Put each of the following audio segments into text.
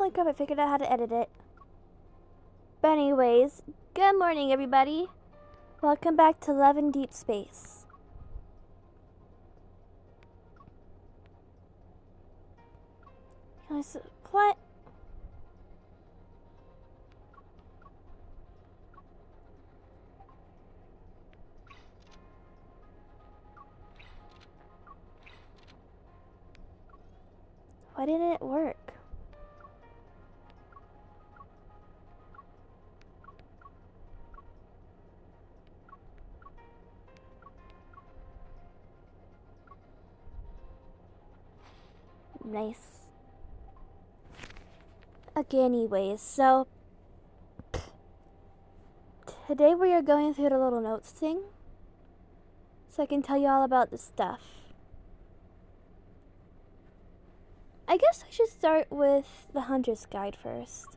Holy crap, I figured out how to edit it. But anyways, good morning everybody. Welcome back to Love in Deep Space. What? Why didn't it work? Nice. Okay, anyways, so today we are going through the little notes thing so I can tell you all about the stuff. I guess I should start with the Hunter's Guide first.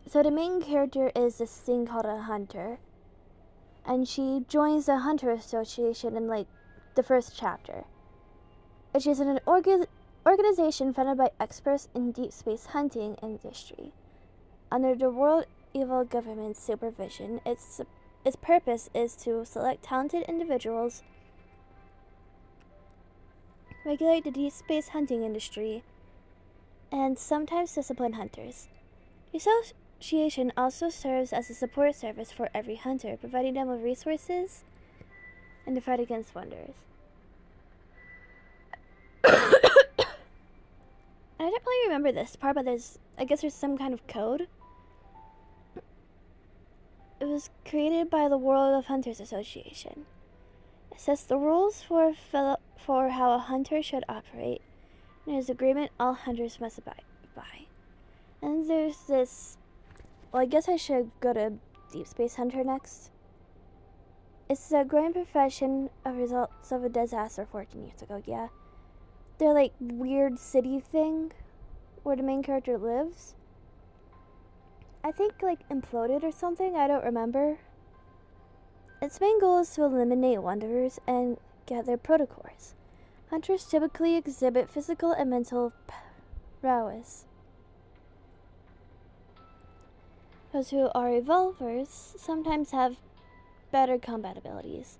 So the main character is this thing called a hunter, and she joins the Hunter Association in like the first chapter. And she's in an organization funded by experts in deep space hunting industry. Under the World Evil Government's supervision, its purpose is to select talented individuals, regulate the deep space hunting industry, and sometimes discipline hunters. The association also serves as a support service for every hunter, providing them with resources in the fight against wonders. I don't really remember this part, but I guess there's some kind of code. It was created by the World of Hunters Association. It sets the rules for how a hunter should operate, and there's agreement all hunters must abide by. And there's this. Well, I guess I should go to Deep Space Hunter next. It's a growing profession of results of a disaster 14 years ago. Yeah, they're like weird city thing where the main character lives. I think like imploded or something, I don't remember. Its main goal is to eliminate wanderers and gather protocors. Hunters typically exhibit physical and mental prowess. Those who are evolvers sometimes have better combat abilities.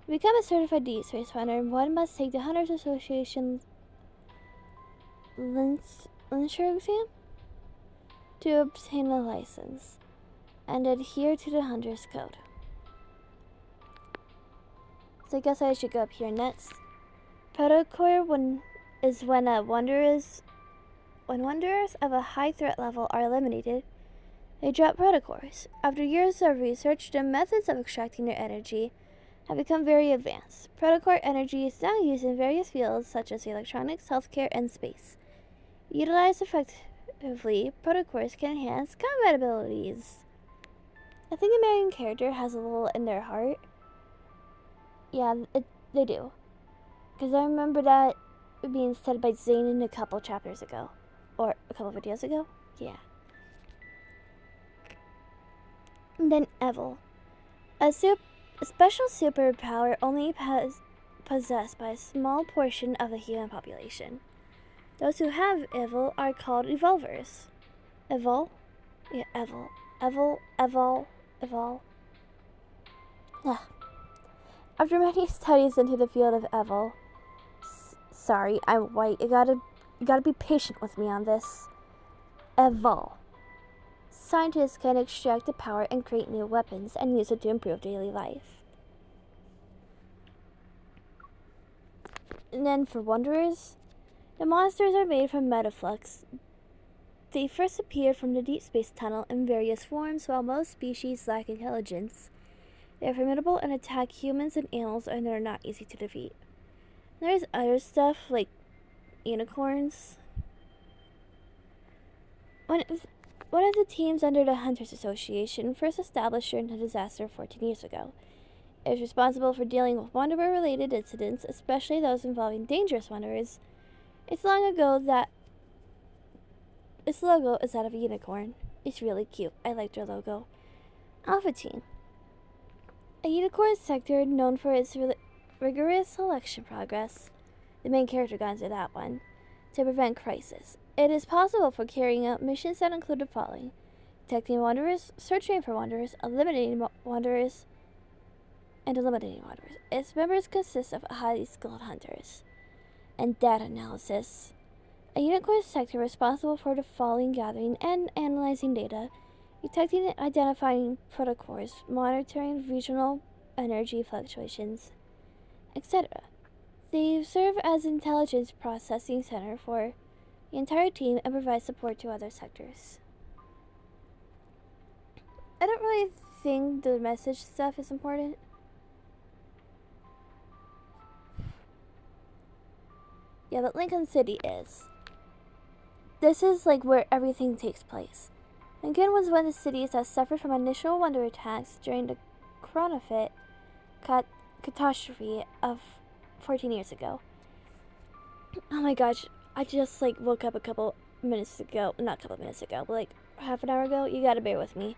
To become a certified deep space hunter, one must take the Hunters Association licensure exam to obtain a license and adhere to the Hunter's Code. So I guess I should go up here next. Protocor when wanderers of a high threat level are eliminated, they drop protocors. After years of research, the methods of extracting their energy have become very advanced. Protocor energy is now used in various fields such as electronics, healthcare, and space. Utilized effectively, protocors can enhance combat abilities. I think the main character has a little in their heart. Yeah, they do. Because I remember that being said by Zane a couple chapters ago. Or a couple videos ago. Yeah. And then Evil. A special superpower only possessed by a small portion of the human population. Those who have Evil are called evolvers. Evil? Yeah, Evil. Evil. Ah. After many studies into the field of Evil, sorry, I'm white. You gotta be patient with me on this. Evil. Scientists can extract the power and create new weapons and use it to improve daily life. And then for Wanderers, the monsters are made from metaflux. They first appear from the deep space tunnel in various forms. While most species lack intelligence, they are formidable and attack humans and animals, and they're not easy to defeat. There's other stuff like unicorns. One of the teams under the Hunters Association first established during the disaster 14 years ago. It was responsible for dealing with wanderer-related incidents, especially those involving dangerous wanderers. Its logo is that of a unicorn. It's really cute. I like their logo. Alpha Team. A unicorn sector known for its rigorous selection progress. The main character got into that one. to prevent crisis. It is possible for carrying out missions that include the following: detecting wanderers, searching for wanderers, eliminating wanderers, and eliminating wanderers. Its members consist of highly skilled hunters. And data analysis. A unit core sector responsible for the following: gathering and analyzing data, detecting and identifying protocors, monitoring regional energy fluctuations, etc. They serve as intelligence processing center for the entire team and provide support to other sectors. I don't really think the message stuff is important. Yeah, but Lincoln City is. This is like where everything takes place. Lincoln was one of the cities that suffered from initial wonder attacks during the Chronofit catastrophe of 14 years ago. Oh my gosh, I just woke up a couple minutes ago. Not a couple minutes ago, but half an hour ago. You gotta bear with me.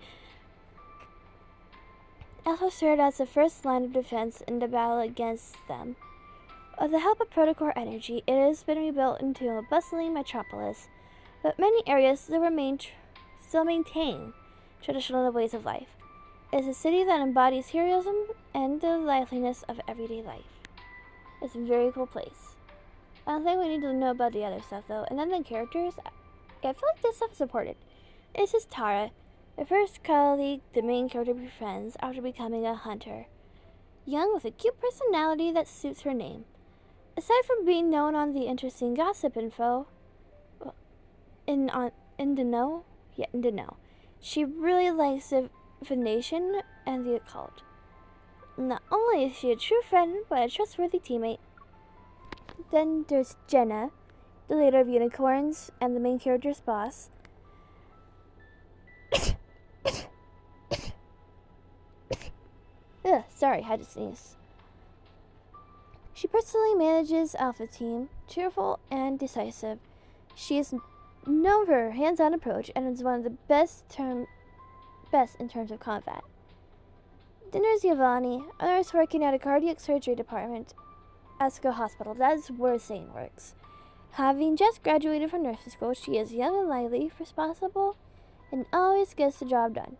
Alpha served as the first line of defense in the battle against them. With the help of Protocore energy, it has been rebuilt into a bustling metropolis, but many areas still maintain traditional ways of life. It is a city that embodies heroism and the liveliness of everyday life. It's a very cool place. I don't think we need to know about the other stuff though. And then the characters, I feel like this stuff is important. This is Tara, the first colleague the main character befriends after becoming a hunter. Young with a cute personality that suits her name. Aside from being known on the interesting gossip info, in the know, she really likes divination and the occult. Not only is she a true friend, but a trustworthy teammate. Then there's Jenna, the leader of unicorns and the main character's boss. Ugh, sorry, had to sneeze. She personally manages Alpha Team, cheerful and decisive. She is known for her hands-on approach and is one of the best in terms of combat. Then there's Giovanni, a nurse working at a cardiac surgery department at School Hospital. That is where Zane works. Having just graduated from nursing school, she is young and lively, responsible, and always gets the job done.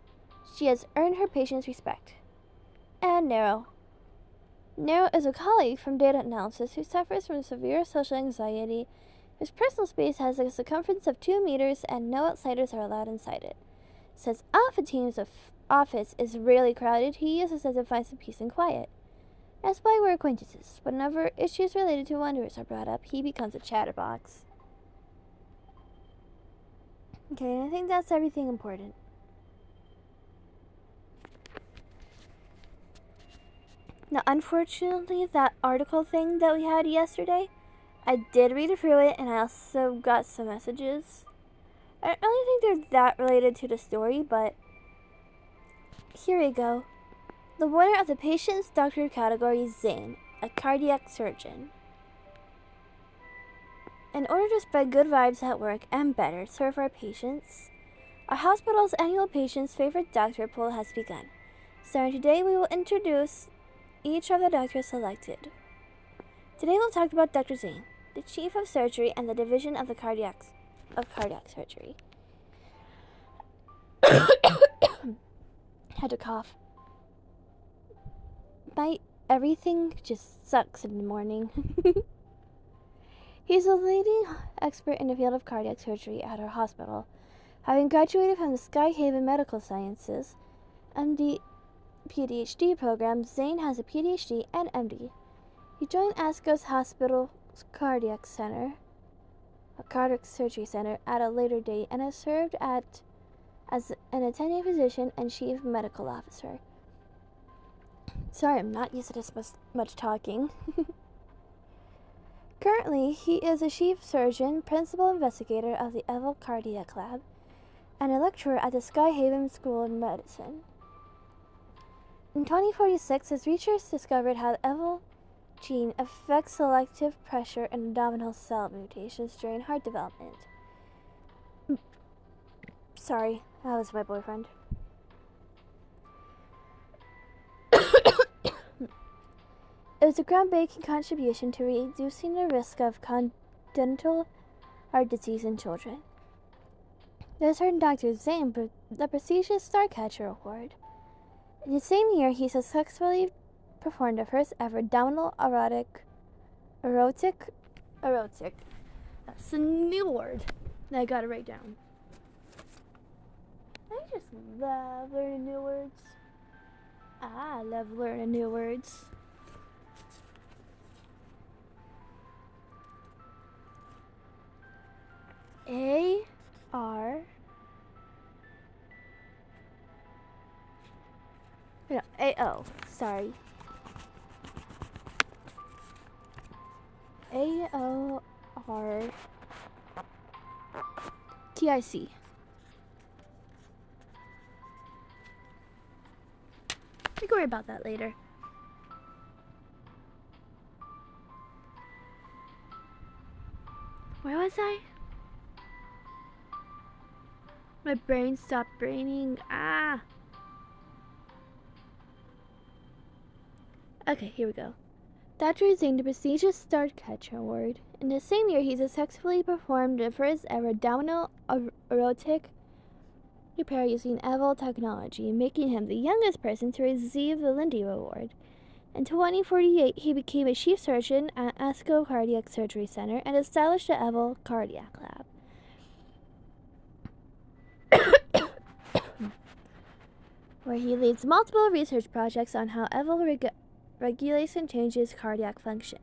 She has earned her patients' respect. And Nero. Nero is a colleague from data analysis who suffers from severe social anxiety. His personal space has a circumference of 2 meters and no outsiders are allowed inside it. Since Alpha Team's office is rarely crowded, he uses it to find some peace and quiet. That's why we're acquaintances. Whenever issues related to Wanderers are brought up, he becomes a chatterbox. Okay, I think that's everything important. Now, unfortunately, that article thing that we had yesterday, I did read through it, and I also got some messages. I don't really think they're that related to the story, but here we go. The winner of the patient's doctor category is Zane, a cardiac surgeon. In order to spread good vibes at work and better serve our patients, our hospital's annual patient's favorite doctor poll has begun. Starting today, we will introduce each of the doctors selected. Today we'll talk about Dr. Zane, the chief of surgery and the division of cardiac surgery. Had to cough. Everything just sucks in the morning. He's a leading expert in the field of cardiac surgery at our hospital. Having graduated from the Skyhaven Medical Sciences MD PhD program, Zane has a PhD and MD. He joined ASCO's hospital's cardiac surgery center at a later date and has served as an attending physician and chief medical officer. Sorry, I'm not used to this much talking. Currently, he is a chief surgeon, principal investigator of the Evil Cardiac Lab, and a lecturer at the Skyhaven School of Medicine. In 2046, his research discovered how the Evil gene affects selective pressure and abdominal cell mutations during heart development. Sorry, that was my boyfriend. It was a groundbreaking contribution to reducing the risk of congenital heart disease in children. There's earned Dr. Zane the prestigious Starcatcher Award. In the same year, he successfully performed the first ever abdominal erotic. That's a new word that I gotta write down. I just love learning new words. I love learning new words. A-O, sorry. A-O-R-T-I-C. We can worry about that later. Where was I? My brain stopped braining. Okay, here we go. Dr. Zane the prestigious Starcatcher Award. In the same year, he successfully performed the first ever abdominal erotic repair using Eval technology, making him the youngest person to receive the Lindy Award. In 2048, he became a chief surgeon at ASCO Cardiac Surgery Center and established the Eval Cardiac Lab, where he leads multiple research projects on how Eval regulation changes cardiac function.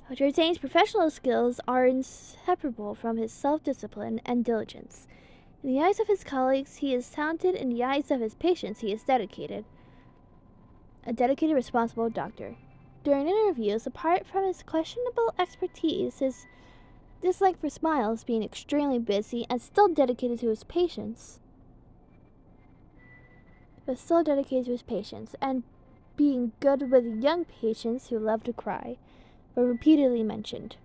Dr. Zane's professional skills are inseparable from his self-discipline and diligence. In the eyes of his colleagues, he is talented. In the eyes of his patients, he is dedicated. A dedicated, responsible doctor. During interviews, apart from his questionable expertise, his dislike for smiles, being extremely busy and still dedicated to his patients, and being good with young patients who love to cry, were repeatedly mentioned.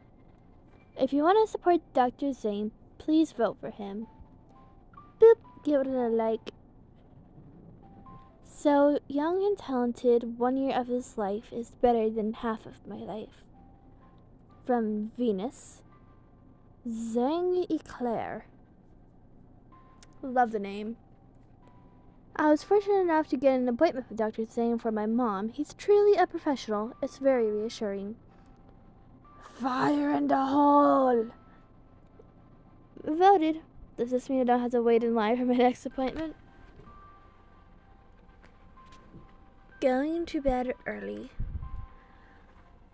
If you want to support Dr. Zane, please vote for him. Boop, give it a like. So young and talented, 1 year of his life is better than half of my life. From Venus, Zhang Eclair. Love the name. I was fortunate enough to get an appointment with Dr. Zane for my mom. He's truly a professional. It's very reassuring. Fire in the hole! Voted. Does this mean I don't have to wait in line for my next appointment? Going to bed early.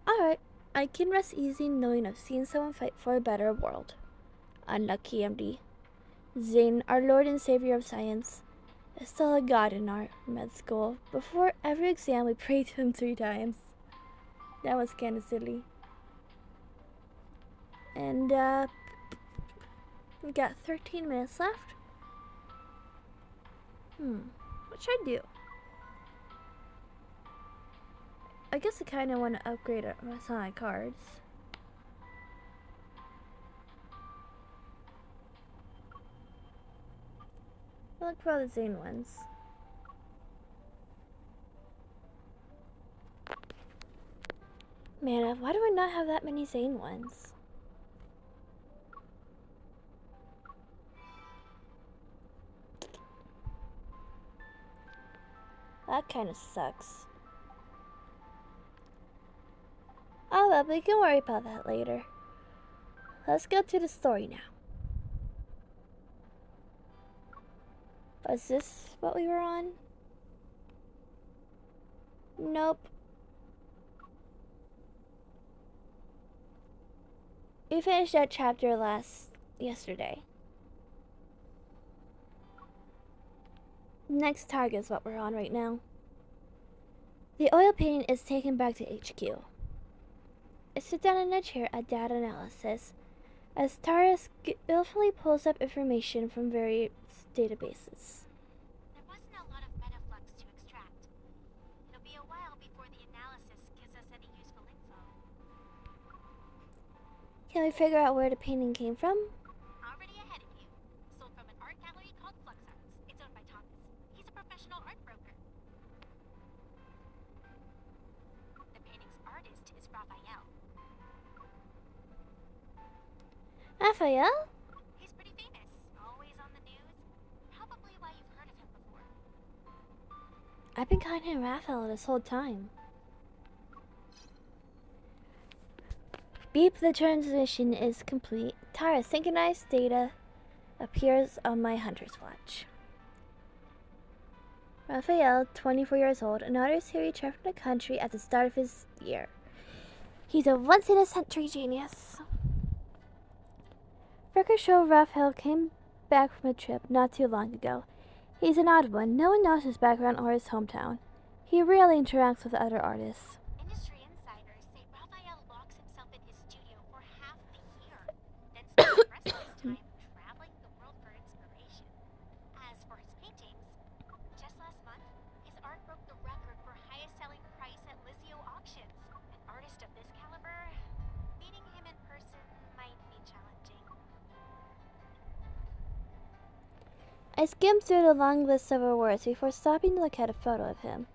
Alright, I can rest easy knowing I've seen someone fight for a better world. Unlucky MD. Zane, our Lord and Savior of Science, is still a god in our med school. Before every exam, we pray to him 3 times. That was kinda silly. And, we got 13 minutes left. What should I do? I guess I kinda want to upgrade some of my cards. I'll look for all the Zane ones. Man, why do I not have that many Zane ones? That kinda sucks. Oh well, we can worry about that later. Let's go to the story now. Was this what we were on? Nope. We finished that chapter yesterday. Next target is what we're on right now. The oil painting is taken back to HQ. I sit down in a chair at data analysis as Tara skillfully pulls up information from various databases. There wasn't a lot of metaflux to extract. It'll be a while before the analysis gives us any useful info. Can we figure out where the painting came from? Already ahead of you. Sold from an art gallery called Flux Arts. It's owned by Thomas. He's a professional art broker. The painting's artist is Raphael. Raphael? He's pretty famous, always on the news. Probably why you've heard of him before. I've been calling him Raphael this whole time. Beep, the transmission is complete. Tara, synchronized data appears on my hunter's watch. Raphael, 24 years old, an artist who returned from the country at the start of his year. He's a once-in-a-century genius. Records show Raphael came back from a trip not too long ago. He's an odd one. No one knows his background or his hometown. He rarely interacts with other artists. Industry insiders say Raphael locks himself in his studio for half the year, then spends the rest of his time traveling the world for inspiration. As for his paintings, just last month, his art broke the record for highest selling price at Lizio auctions. An artist of this caliber, meeting him in person might be challenging. I skimmed through the long list of awards before stopping to look at a photo of him.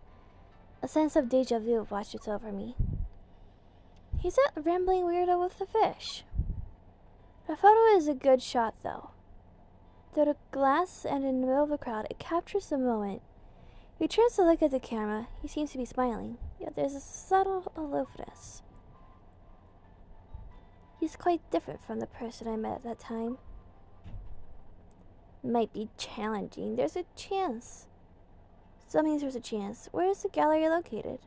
A sense of deja vu washes over me. He's a rambling weirdo with a fish. The photo is a good shot, though. Through the glass and in the middle of the crowd, it captures the moment. He turns to look at the camera. He seems to be smiling, yet there's a subtle aloofness. He's quite different from the person I met at that time. Might be challenging. There's a chance. Still means there's a chance. Where is the gallery located?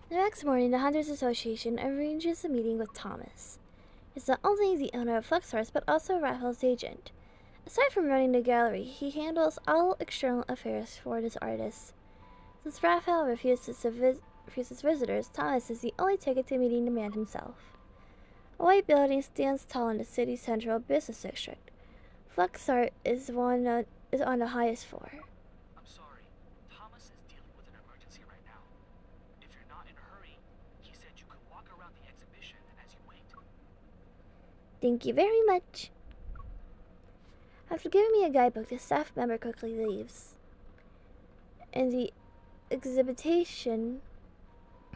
The next morning, the Hunters Association arranges a meeting with Thomas. He's not only the owner of Fluxsource, but also Raphael's agent. Aside from running the gallery, he handles all external affairs for his artists. Since Raphael refuses visitors, Thomas is the only ticket to meeting the man himself. A white building stands tall in the city's central business district. Fluxart is on the highest floor. I'm sorry. Thomas is dealing with an emergency right now. If you're not in a hurry, he said you could walk around the exhibition as you wait. Thank you very much. After giving me a guidebook, the staff member quickly leaves. In the exhibition,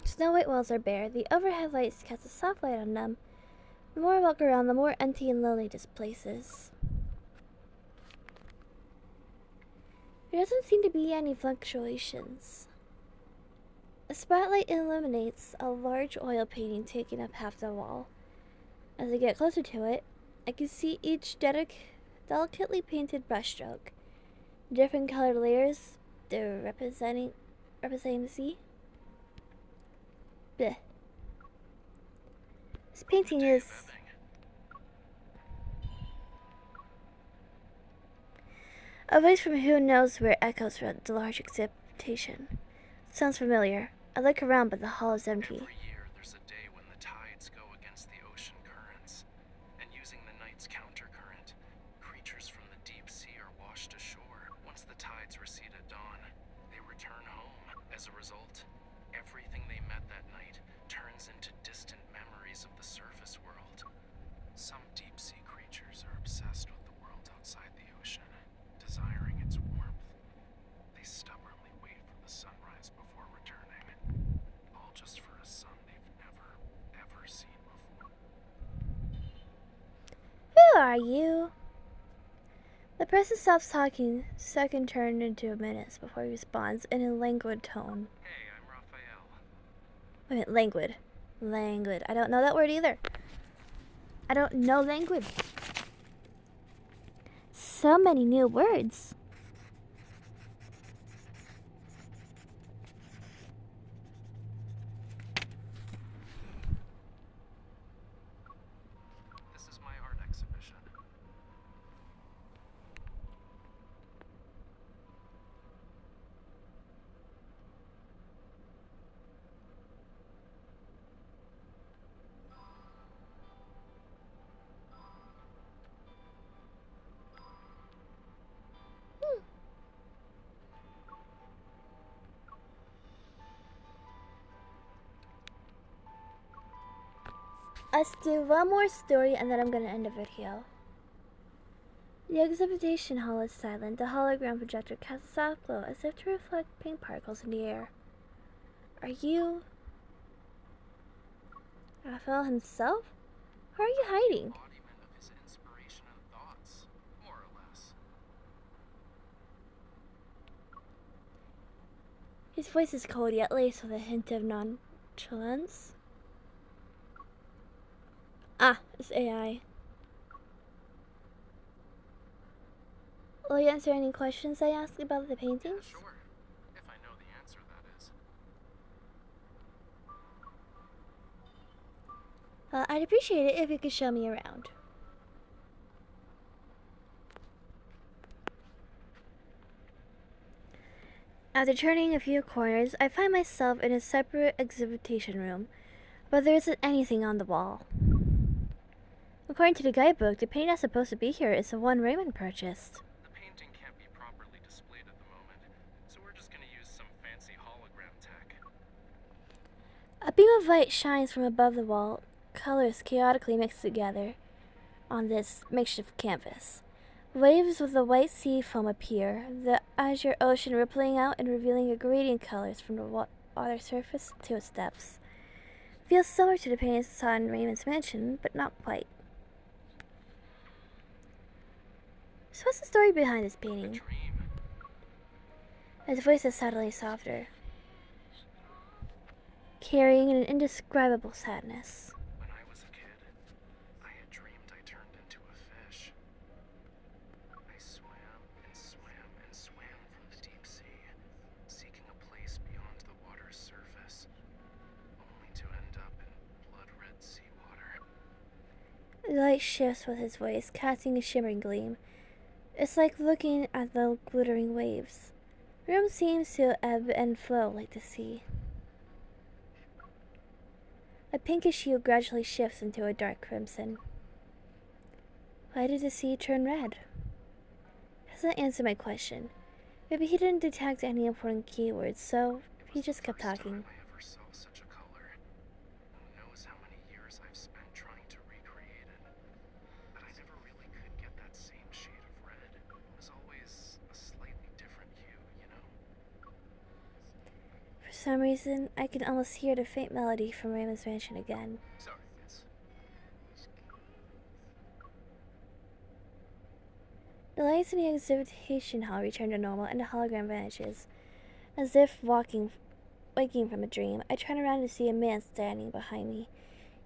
snow white walls are bare. The overhead lights cast a soft light on them. The more I walk around, the more empty and lonely this place is. There doesn't seem to be any fluctuations. A spotlight illuminates a large oil painting taking up half the wall. As I get closer to it, I can see each delicately painted brushstroke. Different colored layers, they're representing the sea. Blech. This painting is a voice from who knows where echoes from the large exhibition. Sounds familiar. I look around, but the hall is empty. Every year, there's a day when the tides go against the ocean currents, and using the night's countercurrent, creatures from the deep sea are washed ashore. Once the tides recede at dawn, they return home. As a result, everything they met that night turns into distant memories of the surface world. Some deep sea creatures are obsessed with the world outside the ocean, desiring its warmth. They stubbornly wait for the sunrise before returning, all just for a sun they've never, ever seen before. Who are you? The person stops talking, second turn into minutes before he responds in a languid tone. Hey, I'm Raphael. Wait a minute, languid. Languid. I don't know that word either. I don't know languid. So many new words. This is my art exhibition. Let's do one more story and then I'm going to end the video. The exhibition hall is silent. The hologram projector casts a soft glow as if to reflect pink particles in the air. Are you Raphael himself? How are you hiding? Embodiment of his inspiration and thoughts, more or less. His voice is cold yet laced with a hint of nonchalance. Ah, it's AI. Will you answer any questions I asked about the paintings? Sure. If I know the answer, that is. I'd appreciate it if you could show me around. After turning a few corners, I find myself in a separate exhibition room, but there isn't anything on the wall. According to the guidebook, the painting that's supposed to be here is the one Raymond purchased. The painting can't be properly displayed at the moment, so we're just gonna use some fancy hologram tech. A beam of light shines from above the wall, colors chaotically mixed together on this makeshift canvas. Waves with the white sea foam appear, the azure ocean rippling out and revealing a gradient colors from the water surface to its depths. Feels similar to the paintings I saw in Raymond's mansion, but not quite. So what's the story behind this A painting? dream. His voice is suddenly softer, carrying an indescribable sadness. When I was a kid, I had dreamed I turned into a fish. I swam and swam and swam from the deep sea, seeking a place beyond the water's surface, only to end up in blood-red seawater. The light shifts with his voice, casting a shimmering gleam. It's like looking at the glittering waves. The room seems to ebb and flow like the sea. A pinkish hue gradually shifts into a dark crimson. Why did the sea turn red? Doesn't answer my question. Maybe he didn't detect any important keywords, so he just kept talking. I ever saw such a color. Who knows how many years I've spent trying to recreate it. But I never really could get that same shade of red. It was always a slightly different hue, you know? For some reason, I can almost hear the faint melody from Raymond's mansion again. Sorry, miss. The lights in the exhibition hall return to normal and the hologram vanishes. As if waking from a dream, I turn around to see a man standing behind me.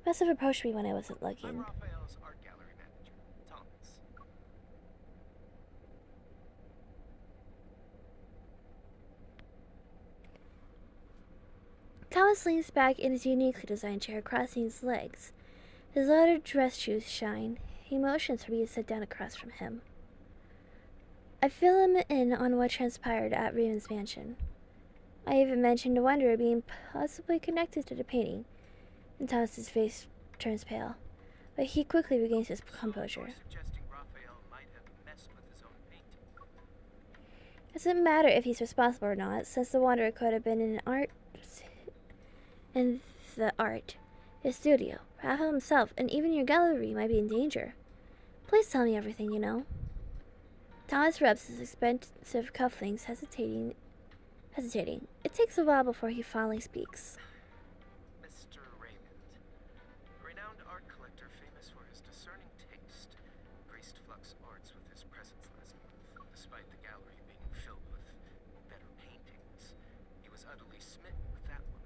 He must have approached me when I wasn't I'm looking. Raphael's art gallery manager, Thomas. Thomas leans back in his uniquely designed chair, crossing his legs. His leather dress shoes shine. He motions for me to sit down across from him. I fill him in on what transpired at Raymond's mansion. I even mentioned the wonder of being possibly connected to the painting, and Thomas's face turns pale, but he quickly regains his composure. You're suggesting Raphael might have messed with his own painting. It doesn't matter if he's responsible or not, since the wonder could have been in the art, his studio, Raphael himself, and even your gallery might be in danger. Please tell me everything you know. Thomas rubs his expensive cufflinks, hesitating. It takes a while before he finally speaks. Mr. Raymond, a renowned art collector famous for his discerning taste, graced Flux Arts with his presence last month. Despite the gallery being filled with better paintings, he was utterly smitten with that one.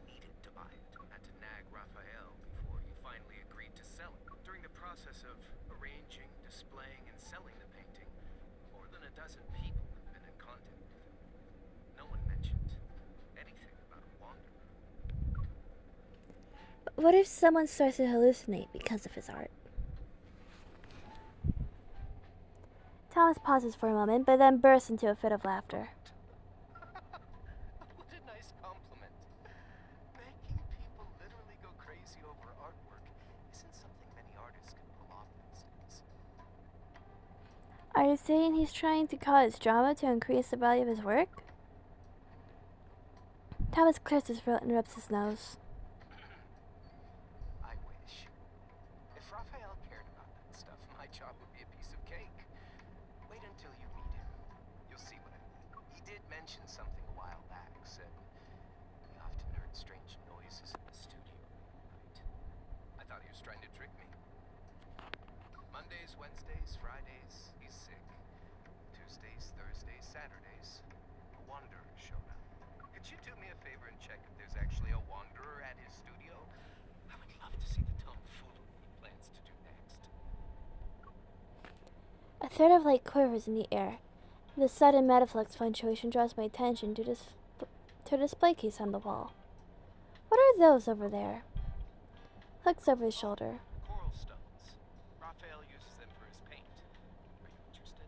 He needed to buy it, had to nag Raphael before he finally agreed to sell it. During the process of arranging, displaying, and selling the painting, more than a dozen people have been in contact with him. No one mentioned anything about a wanderer. But what if someone starts to hallucinate because of his art? Thomas pauses for a moment, but then bursts into a fit of laughter. What a nice compliment. Making people literally go crazy over artwork isn't something many artists can pull off these days. Are you saying he's trying to cause drama to increase the value of his work? Thomas clears his throat and rubs his nose. I wish. If Raphael cared about that stuff, my job would be a piece of cake. Wait until you meet him. You'll see what I mean. He did mention something a while back, said he often heard strange noises in the studio at night. Thought he was trying to trick me. Mondays, Wednesdays, Fridays, he's sick. Tuesdays, Thursdays, Saturdays, a wanderer showed up. Could you do me a favor and check if there's actually a wanderer at his studio? I would love to see the tomfoolery he plans to do next. A thread of light quivers in the air. The sudden metaflux fluctuation draws my attention to a display case on the wall. What are those over there? Looks over his shoulder. Coral stones. Raphael uses them for his paint. Are you interested?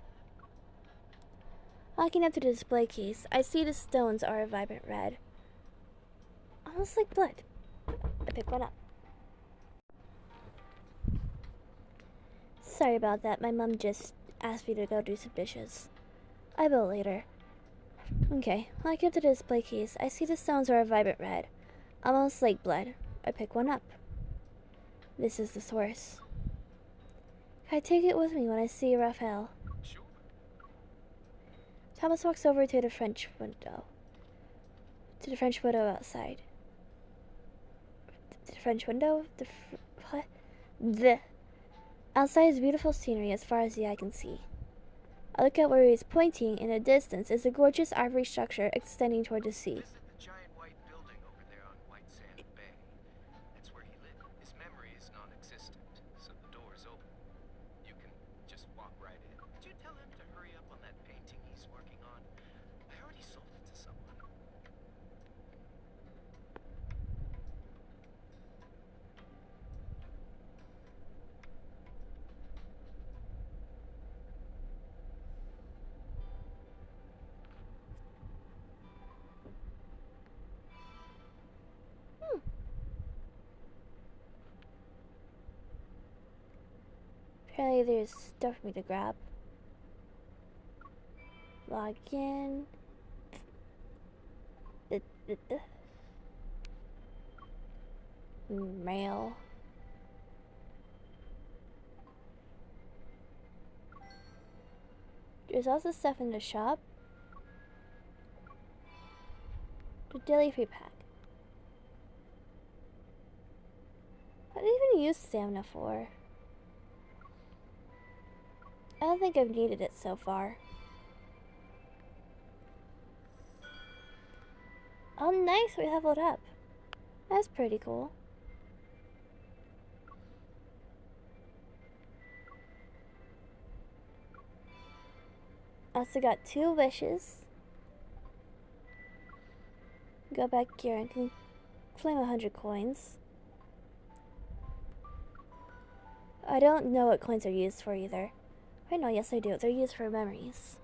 Walking up to the display case, I see the stones are a vibrant red. Almost like blood. I pick one up. Sorry about that, my mom just asked me to go do some dishes. I will later. Okay, walking up to the display case, I see the stones are a vibrant red. Almost like blood. I pick one up. This is the source. Can I take it with me when I see Raphael? Sure. Thomas walks over to the French window. To the French window outside. To the French window? What? The. Outside is beautiful scenery as far as the eye can see. I look at where he's pointing. In the distance is a gorgeous ivory structure extending toward the sea. Visit the giant white building over there on White Sand Bay. That's where he lived. His memory is non-existent, so the door is open. You can just walk right in. Could you tell him to hurry up on that painting he's working on? I already sold it to someone. Apparently there's stuff for me to grab. Log in. Mail. There's also stuff in the shop. The daily free pack. What do you even use stamina for? I don't think I've needed it so far. Oh nice, we leveled up. That's pretty cool. Also got 2 wishes. Go back here and can claim 100 coins. I don't know what coins are used for either. I know, yes I do. They're used for memories.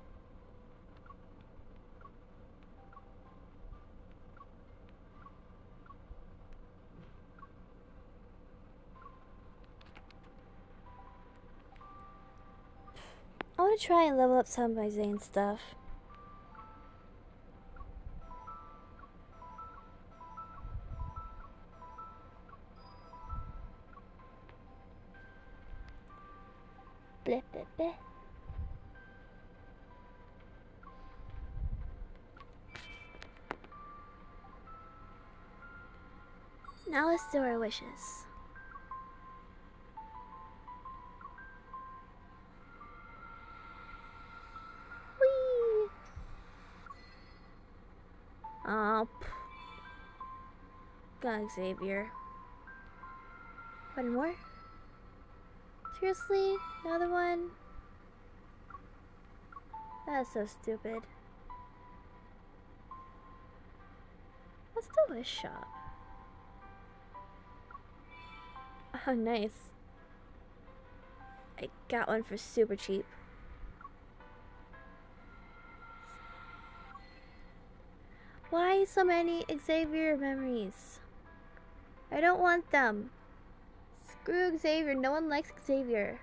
I want to try and level up some of my Zane stuff. Bleh, bleh, bleh. Now let's do our wishes. Whee! Oh, God, Xavier. One more? Seriously? Another one? That's so stupid. Let's do a shop. Oh, nice. I got one for super cheap. Why so many Xavier memories? I don't want them. Screw Xavier. No one likes Xavier.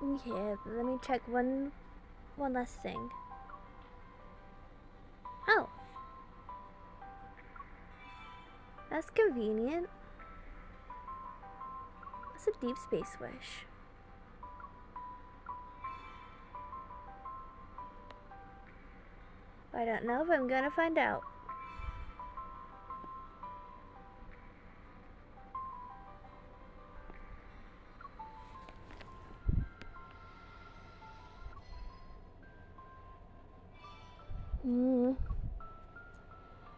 Okay, let me check one last thing. That's convenient. What's a deep space wish? I don't know, but I'm gonna find out.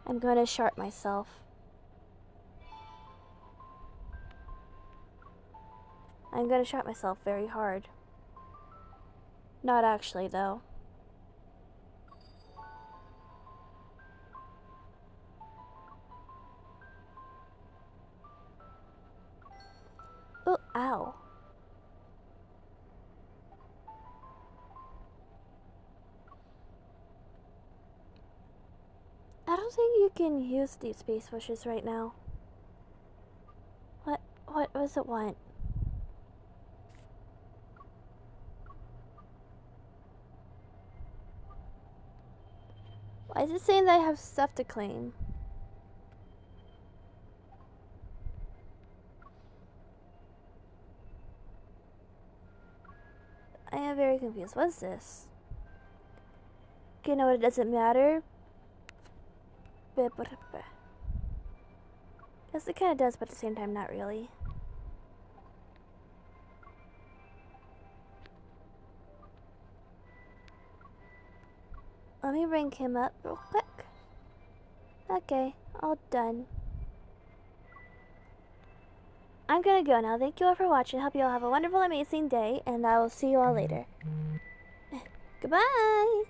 I'm gonna sharp myself. I'm gonna sharp myself very hard. Not actually, though. Oh, ow. I don't think you can use deep space wishes right now. What does it want? Why is it saying that I have stuff to claim? I am very confused. What is this? Okay, no, it doesn't matter. Yes, it kind of does, but at the same time, not really. Let me bring him up real quick. Okay, all done. I'm gonna go now. Thank you all for watching. Hope you all have a wonderful, amazing day, and I will see you all later. Goodbye!